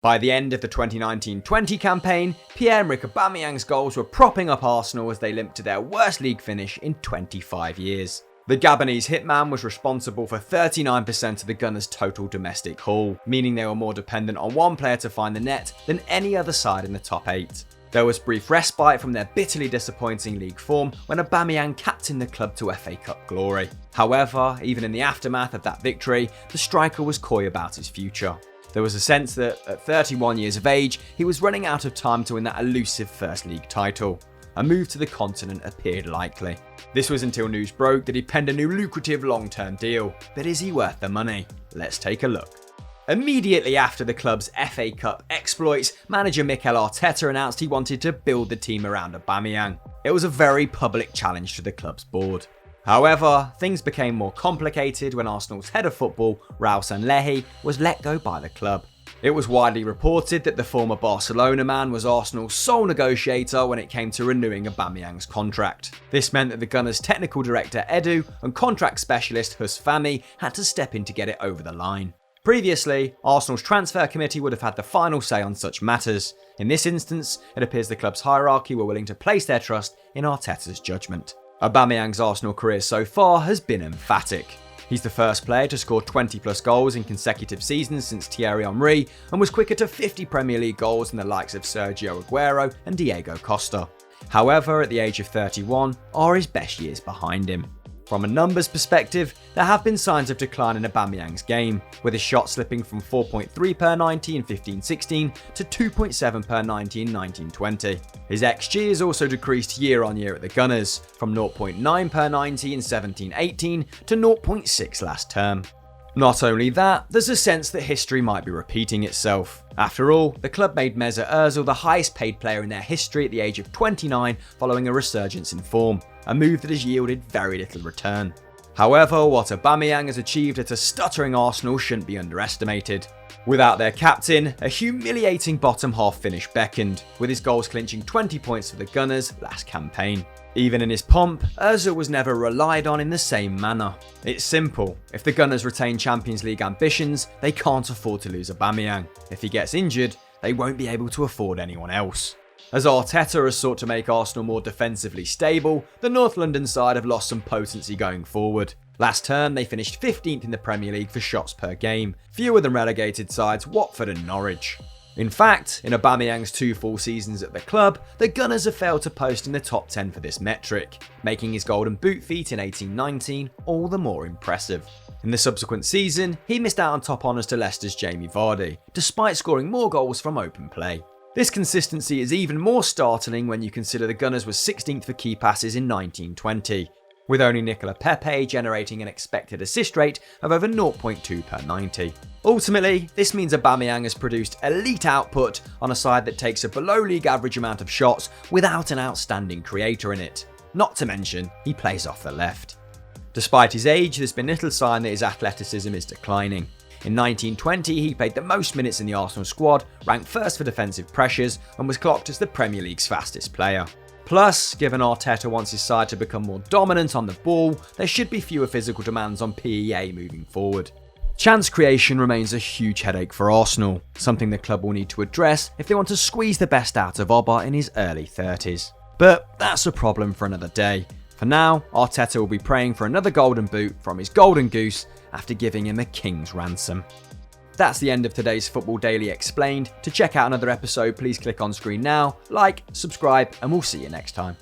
By the end of the 2019-20 campaign, Pierre-Emerick Aubameyang's goals were propping up Arsenal as they limped to their worst league finish in 25 years. The Gabonese hitman was responsible for 39% of the Gunners' total domestic haul, meaning they were more dependent on one player to find the net than any other side in the top 8. There was brief respite from their bitterly disappointing league form when Aubameyang captained the club to FA Cup glory. However, even in the aftermath of that victory, the striker was coy about his future. There was a sense that, at 31 years of age, he was running out of time to win that elusive First League title. A move to the continent appeared likely. This was until news broke that he penned a new lucrative long-term deal. But is he worth the money? Let's take a look. Immediately after the club's FA Cup exploits, manager Mikel Arteta announced he wanted to build the team around Aubameyang. It was a very public challenge to the club's board. However, things became more complicated when Arsenal's head of football, Raul Sanllehi, was let go by the club. It was widely reported that the former Barcelona man was Arsenal's sole negotiator when it came to renewing Aubameyang's contract. This meant that the Gunners' technical director Edu and contract specialist Hus Fahmy had to step in to get it over the line. Previously, Arsenal's transfer committee would have had the final say on such matters. In this instance, it appears the club's hierarchy were willing to place their trust in Arteta's judgment. Aubameyang's Arsenal career so far has been emphatic. He's the first player to score 20+ goals in consecutive seasons since Thierry Henry and was quicker to 50 Premier League goals than the likes of Sergio Aguero and Diego Costa. However, at the age of 31, are his best years behind him. From a numbers perspective, there have been signs of decline in Aubameyang's game, with his shot slipping from 4.3 per 90 in 15-16 to 2.7 per 90 in 19-20. His XG has also decreased year on year at the Gunners, from 0.9 per 90 in 17-18 to 0.6 last term. Not only that, there's a sense that history might be repeating itself. After all, the club made Mesut Ozil the highest paid player in their history at the age of 29 following a resurgence in form, a move that has yielded very little return. However, what Aubameyang has achieved at a stuttering Arsenal shouldn't be underestimated. Without their captain, a humiliating bottom half finish beckoned, with his goals clinching 20 points for the Gunners last campaign. Even in his pomp, Ozil was never relied on in the same manner. It's simple, if the Gunners retain Champions League ambitions, they can't afford to lose Aubameyang. If he gets injured, they won't be able to afford anyone else. As Arteta has sought to make Arsenal more defensively stable, the North London side have lost some potency going forward. Last term, they finished 15th in the Premier League for shots per game, fewer than relegated sides Watford and Norwich. In fact, in Aubameyang's 2 full seasons at the club, the Gunners have failed to post in the top 10 for this metric, making his golden boot feat in 18-19 all the more impressive. In the subsequent season, he missed out on top honours to Leicester's Jamie Vardy, despite scoring more goals from open play. This consistency is even more startling when you consider the Gunners were 16th for key passes in 19-20, with only Nicola Pepe generating an expected assist rate of over 0.2 per 90. Ultimately, this means Aubameyang has produced elite output on a side that takes a below-league average amount of shots without an outstanding creator in it. Not to mention, he plays off the left. Despite his age, there's been little sign that his athleticism is declining. In 19-20, he played the most minutes in the Arsenal squad, ranked first for defensive pressures, and was clocked as the Premier League's fastest player. Plus, given Arteta wants his side to become more dominant on the ball, there should be fewer physical demands on PEA moving forward. Chance creation remains a huge headache for Arsenal, something the club will need to address if they want to squeeze the best out of Oba in his early 30s. But that's a problem for another day. For now, Arteta will be praying for another golden boot from his golden goose after giving him a king's ransom. That's the end of today's Football Daily Explained. To check out another episode, please click on screen now, like, subscribe, and we'll see you next time.